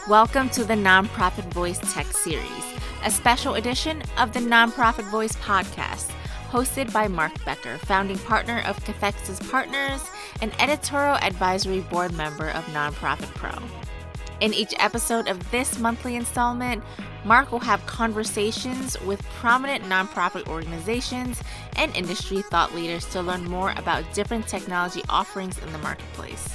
Welcome to the NonProfit Voice Tech Series, a special edition of the NonProfit Voice podcast, hosted by Mark Becker, founding partner of Cathexis Partners and editorial advisory board member of NonProfit Pro. In each episode of this monthly installment, Mark will have conversations with prominent nonprofit organizations and industry thought leaders to learn more about different technology offerings in the marketplace.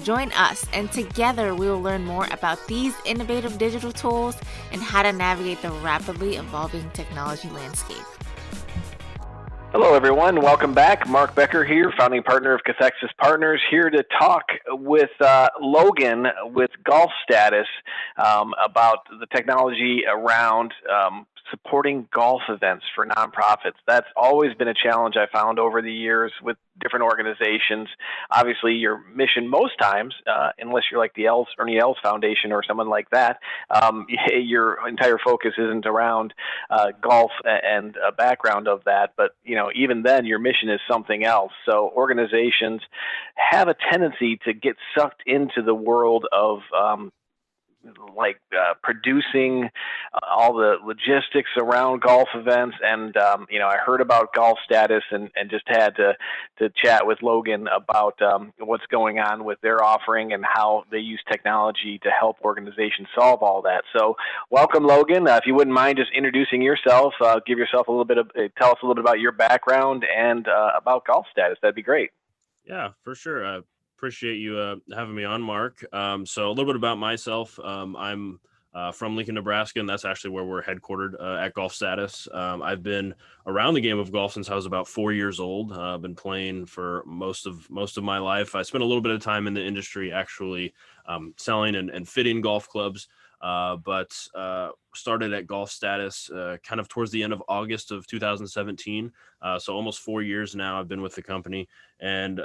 Join us, and together we will learn more about these innovative digital tools and how to navigate the rapidly evolving technology landscape. Hello, everyone. Welcome back. Mark Becker here, founding partner of Cathexis Partners, here to talk with Logan with Golf Status about the technology around supporting golf events for nonprofits. That's always been a challenge I found over the years with different organizations. Obviously, your mission most times, unless you're like the Ernie Els Foundation or someone like that, your entire focus isn't around golf and a background of that. But even then, your mission is something else. So organizations have a tendency to get sucked into the world of producing all the logistics around golf events. And, I heard about Golf Status and just had to chat with Logan about what's going on with their offering and how they use technology to help organizations solve all that. So welcome, Logan. If you wouldn't mind just introducing yourself, give yourself a little bit of, tell us a little bit about your background and about Golf Status. That'd be great. Yeah, for sure. Appreciate you having me on, Mark. So a little bit about myself. I'm from Lincoln, Nebraska, and that's actually where we're headquartered at Golf Status. I've been around the game of golf since I was about 4 years old. I've been playing for most of my life. I spent a little bit of time in the industry actually selling and fitting golf clubs, but started at Golf Status kind of towards the end of August of 2017. So almost 4 years now I've been with the company, and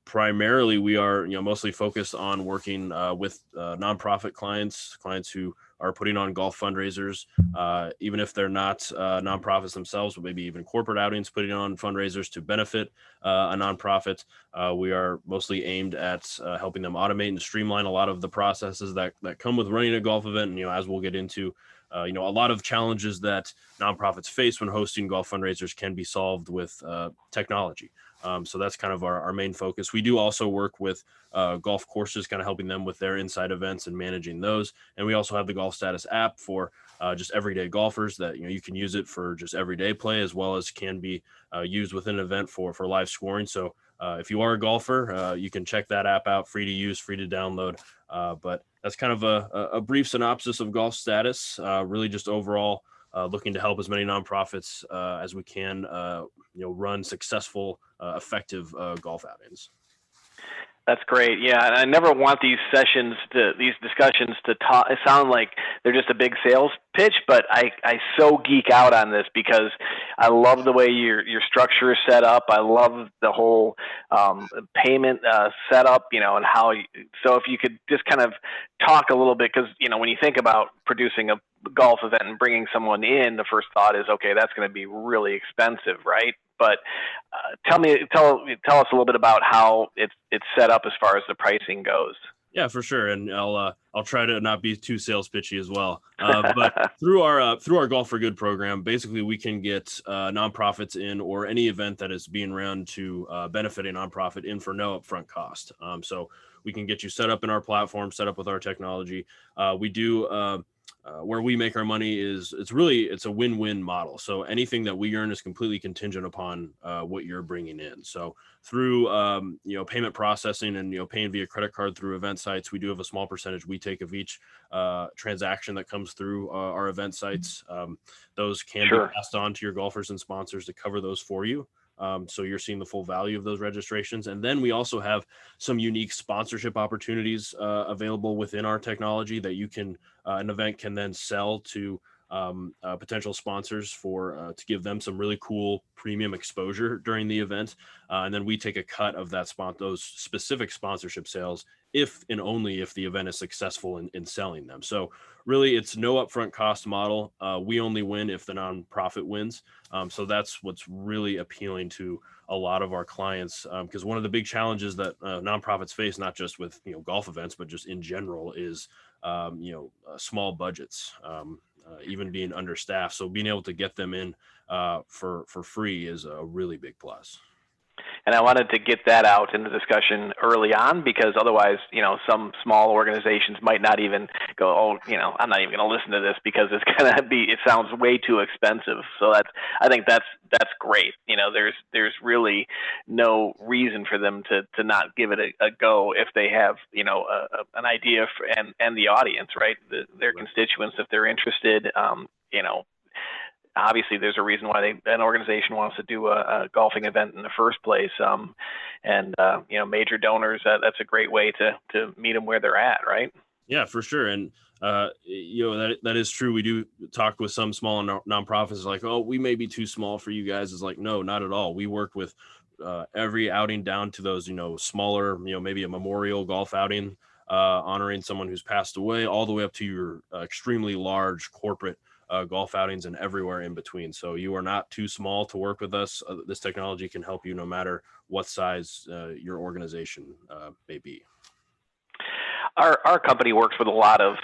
primarily we are mostly focused on working with nonprofit clients who are putting on golf fundraisers, even if they're not nonprofits themselves, but maybe even corporate outings, putting on fundraisers to benefit a nonprofit. We are mostly aimed at helping them automate and streamline a lot of the processes that come with running a golf event. And as we'll get into, a lot of challenges that nonprofits face when hosting golf fundraisers can be solved with technology. So that's kind of our main focus. We do also work with golf courses, kind of helping them with their inside events and managing those. And we also have the Golf Status app for just everyday golfers that, you can use it for just everyday play, as well as can be used within an event for live scoring. So if you are a golfer, you can check that app out, free to use, free to download. But that's kind of a brief synopsis of Golf Status, really just overall looking to help as many nonprofits as we can, run successful, effective golf outings. That's great. Yeah, and I never want these discussions to sound like they're just a big sales pitch, but I so geek out on this because I love the way your structure is set up. I love the whole payment setup, and how. So if you could just kind of talk a little bit, because when you think about producing a golf event and bringing someone in, the first thought is, okay, that's going to be really expensive, right? But tell us a little bit about how it's set up as far as the pricing goes. Yeah, for sure, and I'll try to not be too sales pitchy as well. But through our Golf for Good program, basically we can get nonprofits in, or any event that is being run to benefit a nonprofit, in for no upfront cost. So we can get you set up in our platform, set up with our technology. We do. Where we make our money is it's a win-win model. So anything that we earn is completely contingent upon what you're bringing in. So through payment processing and paying via credit card through event sites, we do have a small percentage we take of each transaction that comes through our event sites. Those can be passed on to your golfers and sponsors to cover those for you. So you're seeing the full value of those registrations. And then we also have some unique sponsorship opportunities available within our technology that you can, an event can then sell to potential sponsors for to give them some really cool premium exposure during the event. And then we take a cut of that those specific sponsorship sales if and only if the event is successful in selling them. So really, it's no upfront cost model. We only win if the nonprofit wins. So that's what's really appealing to a lot of our clients, because one of the big challenges that nonprofits face, not just with golf events, but just in general, is small budgets, even being understaffed. So being able to get them in for free is a really big plus. And I wanted to get that out in the discussion early on, because otherwise, some small organizations might not even go, oh, I'm not even going to listen to this because it's going to be, it sounds way too expensive. So I think that's great. There's really no reason for them to not give it a go if they have, an idea and the audience, right? Their constituents, if they're interested, obviously there's a reason why an organization wants to do a golfing event in the first place. Major donors, that's a great way to meet them where they're at, right? Yeah, for sure. And, that is true. We do talk with some small nonprofits like, oh, we may be too small for you guys. It's like, no, not at all. We work with every outing down to those, smaller, maybe a memorial golf outing, honoring someone who's passed away, all the way up to your extremely large corporate golf outings and everywhere in between. So you are not too small to work with us. This technology can help you no matter what size your organization may be. Our company works with a lot of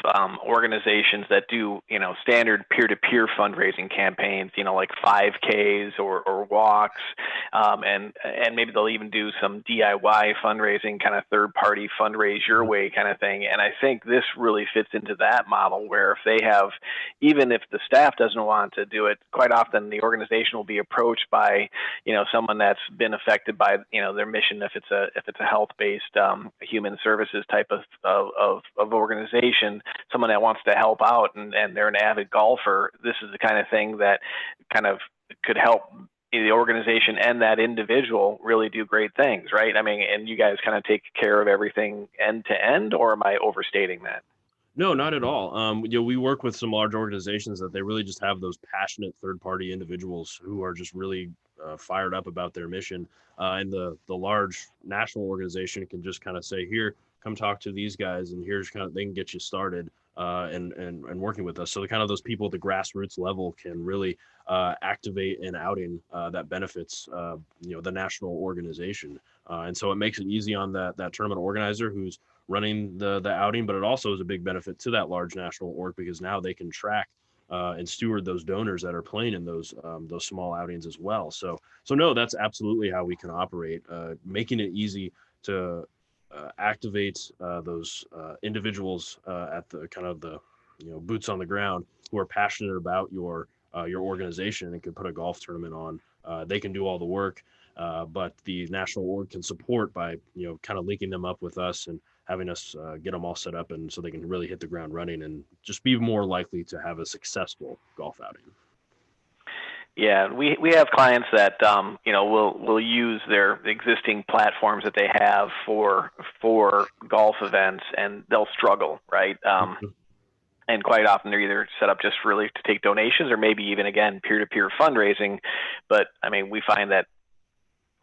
organizations that do, standard peer-to-peer fundraising campaigns, like 5Ks or walks, and maybe they'll even do some DIY fundraising, kind of third-party fundraise your way kind of thing. And I think this really fits into that model, where if they have, even if the staff doesn't want to do it, quite often the organization will be approached by, someone that's been affected by, their mission, if it's a health-based human services type of organization, someone that wants to help out and they're an avid golfer. This is the kind of thing that kind of could help the organization and that individual really do great things, right? I mean, and you guys kind of take care of everything end to end, or am I overstating that? No, not at all. We work with some large organizations that they really just have those passionate third-party individuals who are just really fired up about their mission. And the large national organization can just kind of say, here, come talk to these guys, and here's they can get you started and working with us. So the kind of those people at the grassroots level can really activate an outing that benefits the national organization. And so it makes it easy on that tournament organizer who's running the outing, but it also is a big benefit to that large national org, because now they can track and steward those donors that are playing in those small outings as well. So no, that's absolutely how we can operate, making it easy to activate those individuals at the kind of the boots on the ground who are passionate about your organization and can put a golf tournament on. They can do all the work, but the national org can support by kind of linking them up with us and having us get them all set up, and so they can really hit the ground running and just be more likely to have a successful golf outing. Yeah, we have clients that will use their existing platforms that they have for golf events, and they'll struggle, right? And quite often they're either set up just really to take donations, or maybe even, again, peer-to-peer fundraising. But I mean, we find that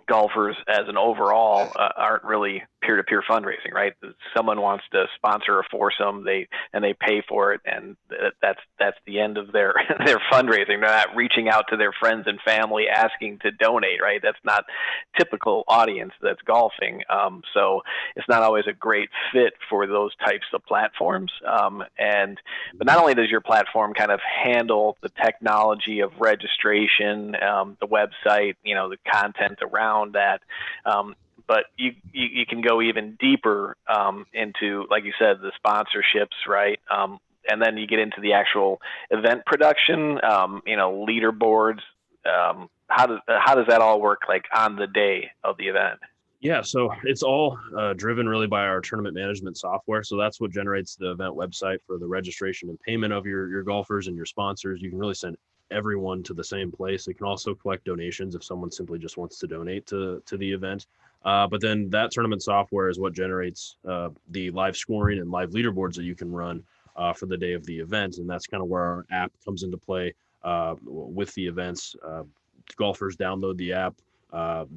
golfers as an overall aren't really peer-to-peer fundraising, right? Someone wants to sponsor a foursome, they pay for it, and that's the end of their fundraising. They're not reaching out to their friends and family asking to donate, right? That's not typical audience that's golfing. So it's not always a great fit for those types of platforms. But not only does your platform kind of handle the technology of registration, the website, the content around that, but you can go even deeper into, like you said, the sponsorships, right? And then you get into the actual event production, leaderboards. How does that all work, like on the day of the event? Yeah, so it's all driven really by our tournament management software. So that's what generates the event website for the registration and payment of your golfers and your sponsors. You can really send everyone to the same place. It can also collect donations if someone simply just wants to donate to the event. But then that tournament software is what generates the live scoring and live leaderboards that you can run for the day of the event. And that's kind of where our app comes into play with the events. Golfers download the app.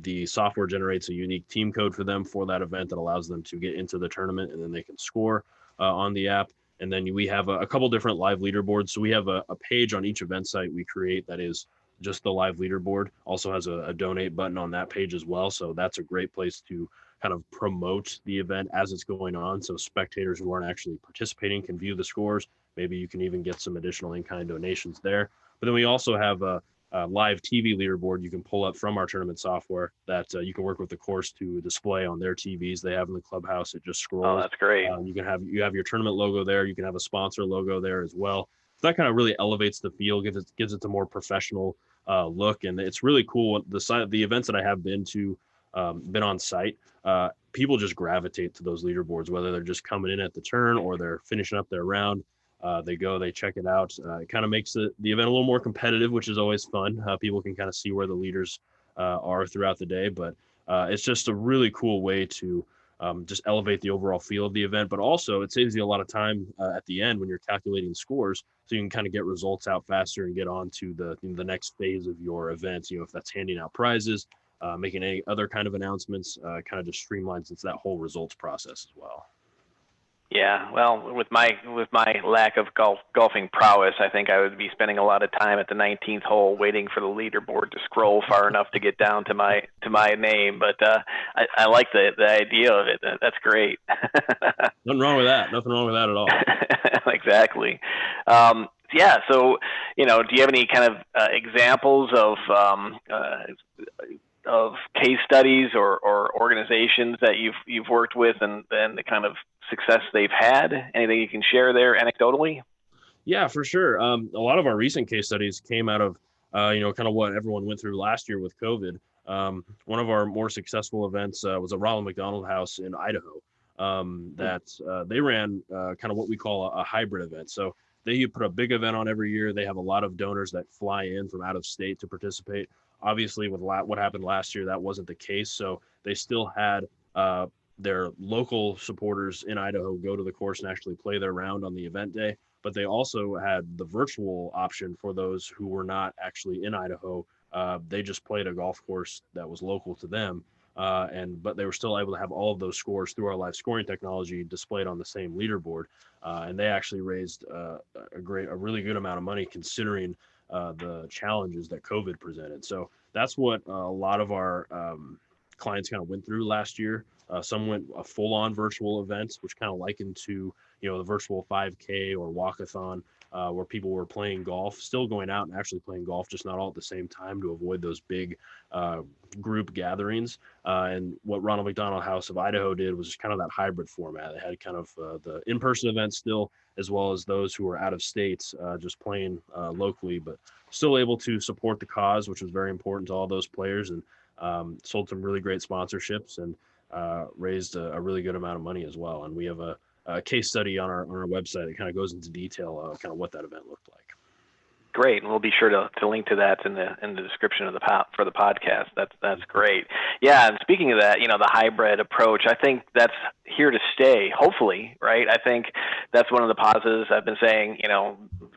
The software generates a unique team code for them for that event that allows them to get into the tournament, and then they can score on the app. And then we have a couple different live leaderboards. So we have a page on each event site we create that is just the live leaderboard. Also has a donate button on that page as well. So that's a great place to kind of promote the event as it's going on. So spectators who aren't actually participating can view the scores. Maybe you can even get some additional in-kind donations there. But then we also have a live TV leaderboard you can pull up from our tournament software that you can work with the course to display on their TVs they have in the clubhouse. It just scrolls. Oh, that's great. You have your tournament logo there. You can have a sponsor logo there as well. So that kind of really elevates the feel, gives it a more professional look, and it's really cool. The events that I have been to, been on site, people just gravitate to those leaderboards, whether they're just coming in at the turn or they're finishing up their round. They check it out. It kind of makes the event a little more competitive, which is always fun. People can kind of see where the leaders are throughout the day, but it's just a really cool way to just elevate the overall feel of the event. But also it saves you a lot of time at the end when you're calculating scores, so you can kind of get results out faster and get on to the next phase of your event. If that's handing out prizes, making any other kind of announcements, kind of just streamlines into that whole results process as well. Yeah, well, with my lack of golfing prowess, I think I would be spending a lot of time at the 19th hole waiting for the leaderboard to scroll far enough to get down to my name. But I like the idea of it. That's great. Nothing wrong with that. Nothing wrong with that at all. Exactly. Yeah. So, do you have any kind of examples of case studies or organizations that you've worked with and the kind of success they've had? Anything you can share there anecdotally? Yeah, for sure. A lot of our recent case studies came out of kind of what everyone went through last year with COVID. One of our more successful events was a Ronald McDonald House in Idaho that they ran kind of what we call a hybrid event. So they put a big event on every year. They have a lot of donors that fly in from out of state to participate. Obviously, with what happened last year, that wasn't the case. So they still had their local supporters in Idaho go to the course and actually play their round on the event day. But they also had the virtual option for those who were not actually in Idaho. They just played a golf course that was local to them. But they were still able to have all of those scores through our live scoring technology displayed on the same leaderboard. And they actually raised a really good amount of money considering the challenges that COVID presented. So that's what a lot of our clients kind of went through last year. Some went a full-on virtual event, which kind of likened to the virtual 5K or walkathon, where people were playing golf, still going out and actually playing golf, just not all at the same time to avoid those big group gatherings. And what Ronald McDonald House of Idaho did was just kind of that hybrid format. They had kind of the in-person events still, as well as those who were out of state, just playing locally, but still able to support the cause, which was very important to all those players, and sold some really great sponsorships and raised a really good amount of money as well. And we have a case study on our website that kind of goes into detail of kind of what that event looked like. Great, and we'll be sure to link to that in the description of for the podcast. That's great. Yeah, and speaking of that, the hybrid approach, I think that's here to stay. Hopefully, right? I think that's one of the positives I've been saying.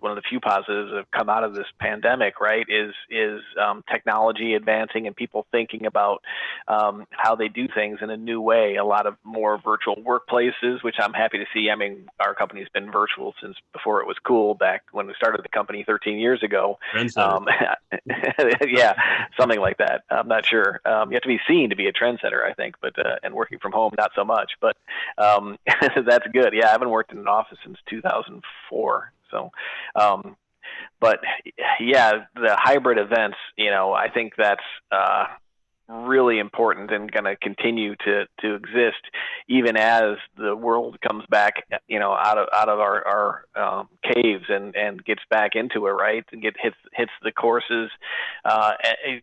One of the few positives that have come out of this pandemic, right, is technology advancing and people thinking about how they do things in a new way. A lot of more virtual workplaces, which I'm happy to see. I mean, our company's been virtual since before it was cool. Back when we started the company 13 years ago. Yeah, something like that. I'm not sure. You have to be seen to be a trendsetter, I think, but and working from home, not so much. But that's good. Yeah, I haven't worked in an office since 2004. So, but yeah, the hybrid events, I think that's really important and going to continue to exist even as the world comes back, out of our caves and gets back into it, right? And hits the courses,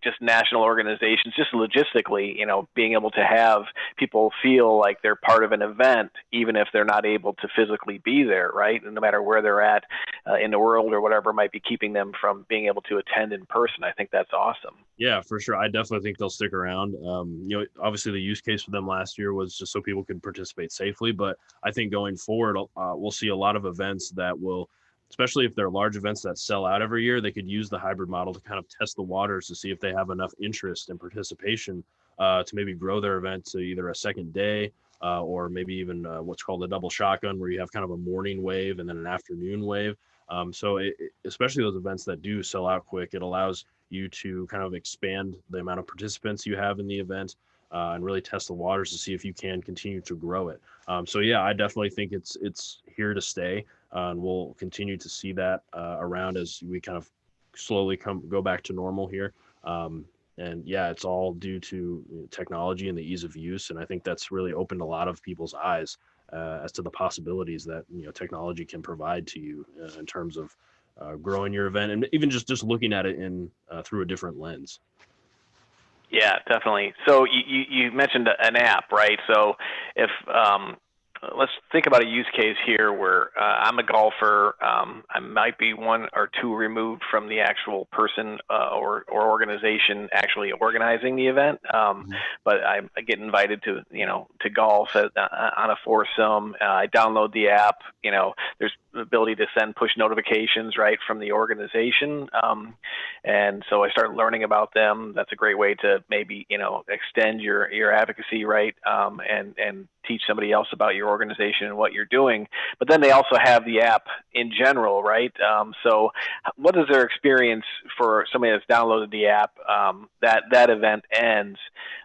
just national organizations, just logistically, being able to have people feel like they're part of an event, even if they're not able to physically be there, right? And no matter where they're at in the world or whatever might be keeping them from being able to attend in person. I think that's awesome. Yeah, for sure. I definitely think they'll stick around. Obviously the use case for them last year was just so people could participate safely. But I think going forward, we'll see a lot of events that will, especially if they're large events that sell out every year, they could use the hybrid model to kind of test the waters to see if they have enough interest and participation to maybe grow their event to either a second day or maybe even what's called a double shotgun, where you have kind of a morning wave and then an afternoon wave. Especially those events that do sell out quick, it allows you to kind of expand the amount of participants you have in the event. and really test the waters to see if you can continue to grow it. So yeah, I definitely think it's here to stay, and we'll continue to see that around as we kind of slowly go back to normal here. And yeah, it's all due to technology and the ease of use, and I think that's really opened a lot of people's eyes as to the possibilities that technology can provide to you in terms of growing your event, and even just looking at it in through a different lens. Yeah, definitely. So you mentioned an app, right? So if let's think about a use case here where I'm a golfer. I might be one or two removed from the actual person or organization actually organizing the event, but I get invited to golf on a foursome. I download the app. There's the ability to send push notifications right from the organization, and so I start learning about them. That's a great way to maybe extend your advocacy, right, and teach somebody else about your organization and what you're doing. But then they also have the app in general, right? So what is their experience for somebody that's downloaded the app? That event ends,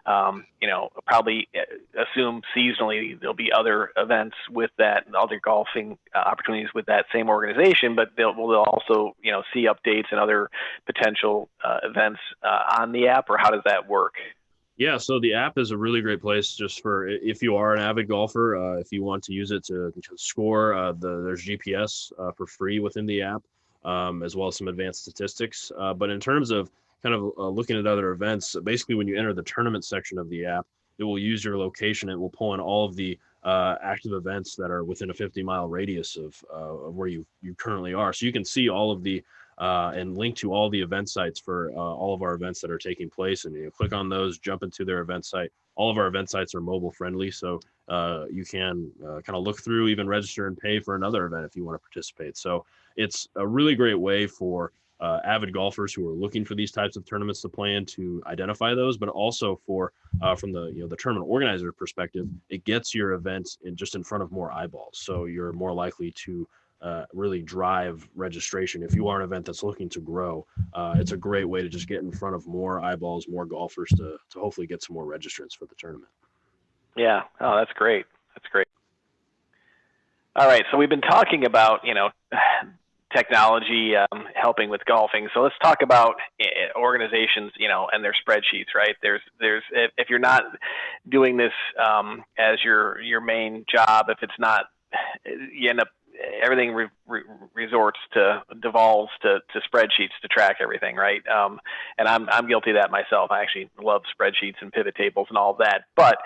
probably assume seasonally there'll be other events with that, other golfing opportunities with that same organization, but they'll also see updates and other potential events on the app, or how does that work? Yeah, so the app is a really great place just for if you are an avid golfer, if you want to use it to score. There's GPS for free within the app, as well as some advanced statistics. But in terms of kind of looking at other events, basically when you enter the tournament section of the app, it will use your location. It will pull in all of the active events that are within a 50-mile radius of where you currently are. So you can see all of the and link to all the event sites for all of our events that are taking place. And you click on those, jump into their event site. All of our event sites are mobile friendly, so you can kind of look through, even register and pay for another event if you want to participate. So it's a really great way for avid golfers who are looking for these types of tournaments to play in to identify those, but also for from the tournament organizer perspective, it gets your event just in front of more eyeballs. So you're more likely to really drive registration. If you are an event that's looking to grow, it's a great way to just get in front of more eyeballs, more golfers to hopefully get some more registrants for the tournament. Yeah. Oh, that's great. That's great. All right. So we've been talking about, technology helping with golfing. So let's talk about organizations, and their spreadsheets, right? There's if you're not doing this as your main job, if it's not, you end up everything devolves to spreadsheets to track everything, right? And I'm guilty of that myself. I actually love spreadsheets and pivot tables and all of that, but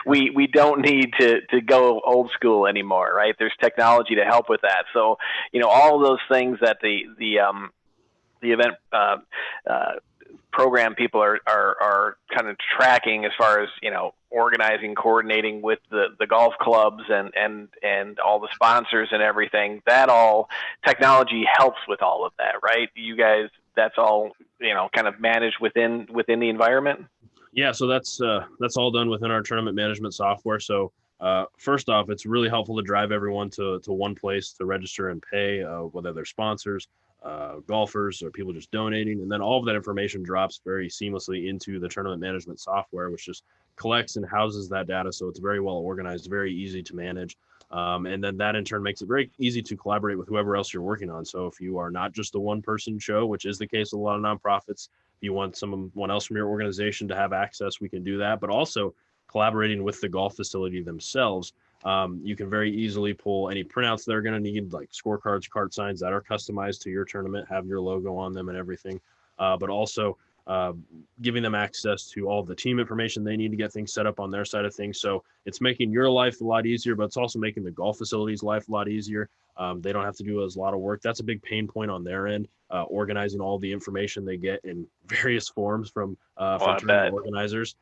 we don't need to go old school anymore, right? There's technology to help with that. So all of those things that the event program people are kind of tracking as far as organizing, coordinating with the golf clubs and all the sponsors and everything. That all technology helps with all of that, right? You guys, that's all kind of managed within the environment. Yeah, so that's all done within our tournament management software. So first off, it's really helpful to drive everyone to one place to register and pay, whether they're sponsors, golfers, or people just donating. And then all of that information drops very seamlessly into the tournament management software, which just collects and houses that data. So it's very well organized, very easy to manage. And then that in turn makes it very easy to collaborate with whoever else you're working on. So if you are not just a one-person show, which is the case with a lot of nonprofits, if you want someone else from your organization to have access, we can do that. But also collaborating with the golf facility themselves, you can very easily pull any printouts they're going to need, like scorecards, cart signs that are customized to your tournament, have your logo on them and everything. But also giving them access to all the team information they need to get things set up on their side of things. So it's making your life a lot easier, but it's also making the golf facility's life a lot easier. They don't have to do a lot of work. That's a big pain point on their end, organizing all the information they get in various forms from tournament organizers.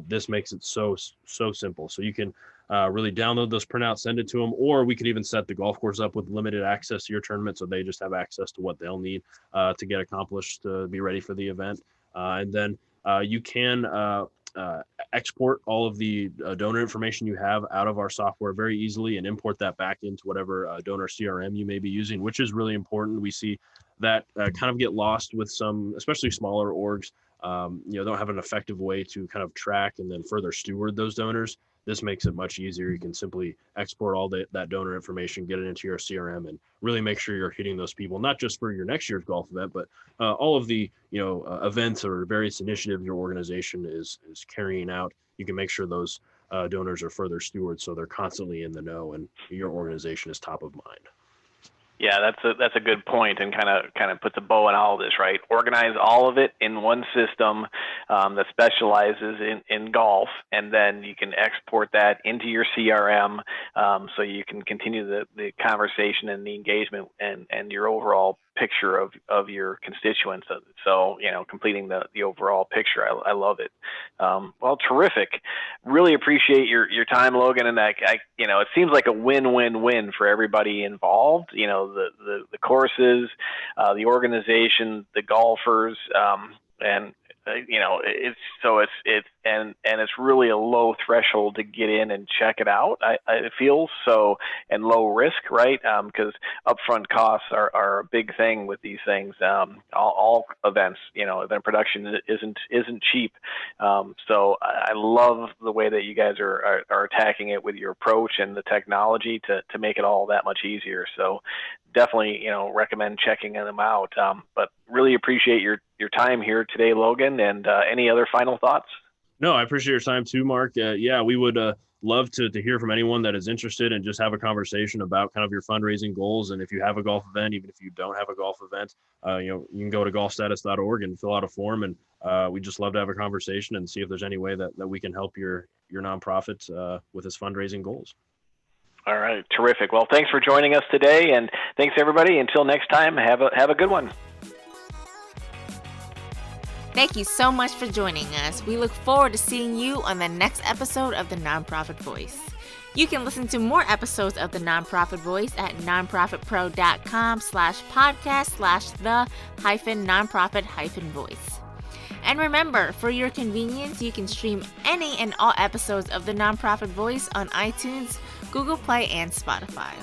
This makes it so simple. So you can really download those printouts, send it to them, or we could even set the golf course up with limited access to your tournament, so they just have access to what they'll need to get accomplished to be ready for the event. And then you can export all of the donor information you have out of our software very easily and import that back into whatever donor CRM you may be using, which is really important. We see that kind of get lost with some, especially smaller orgs. don't have an effective way to kind of track and then further steward those donors, this makes it much easier. You can simply export all that donor information, get it into your CRM, and really make sure you're hitting those people, not just for your next year's golf event, but all of the events or various initiatives your organization is carrying out. You can make sure those donors are further stewards, so they're constantly in the know and your organization is top of mind. Yeah, that's a good point, and kind of puts a bow on all of this, right? Organize all of it in one system that specializes in golf, and then you can export that into your CRM, so you can continue the conversation and the engagement and your overall picture of your constituents. So completing the overall picture. I love it. Well, terrific. Really appreciate your time, Logan, and that it seems like a win-win-win for everybody involved. The courses, the organization, the golfers, and it's really a low threshold to get in and check it out. It feels so, and low risk, right? Because upfront costs are a big thing with these things. All events, event production isn't cheap. So I love the way that you guys are attacking it with your approach and the technology to make it all that much easier. So definitely, recommend checking them out. But really appreciate your time here today, Logan. And any other final thoughts? No, I appreciate your time too, Mark. We would love to hear from anyone that is interested and just have a conversation about kind of your fundraising goals. And if you have a golf event, even if you don't have a golf event, you can go to golfstatus.org and fill out a form. And we just love to have a conversation and see if there's any way that we can help your nonprofit with its fundraising goals. All right. Terrific. Well, thanks for joining us today. And thanks, everybody. Until next time, have a good one. Thank you so much for joining us. We look forward to seeing you on the next episode of The Nonprofit Voice. You can listen to more episodes of The Nonprofit Voice at nonprofitpro.com/podcast/the-nonprofit-voice. And remember, for your convenience, you can stream any and all episodes of The Nonprofit Voice on iTunes, Google Play, and Spotify.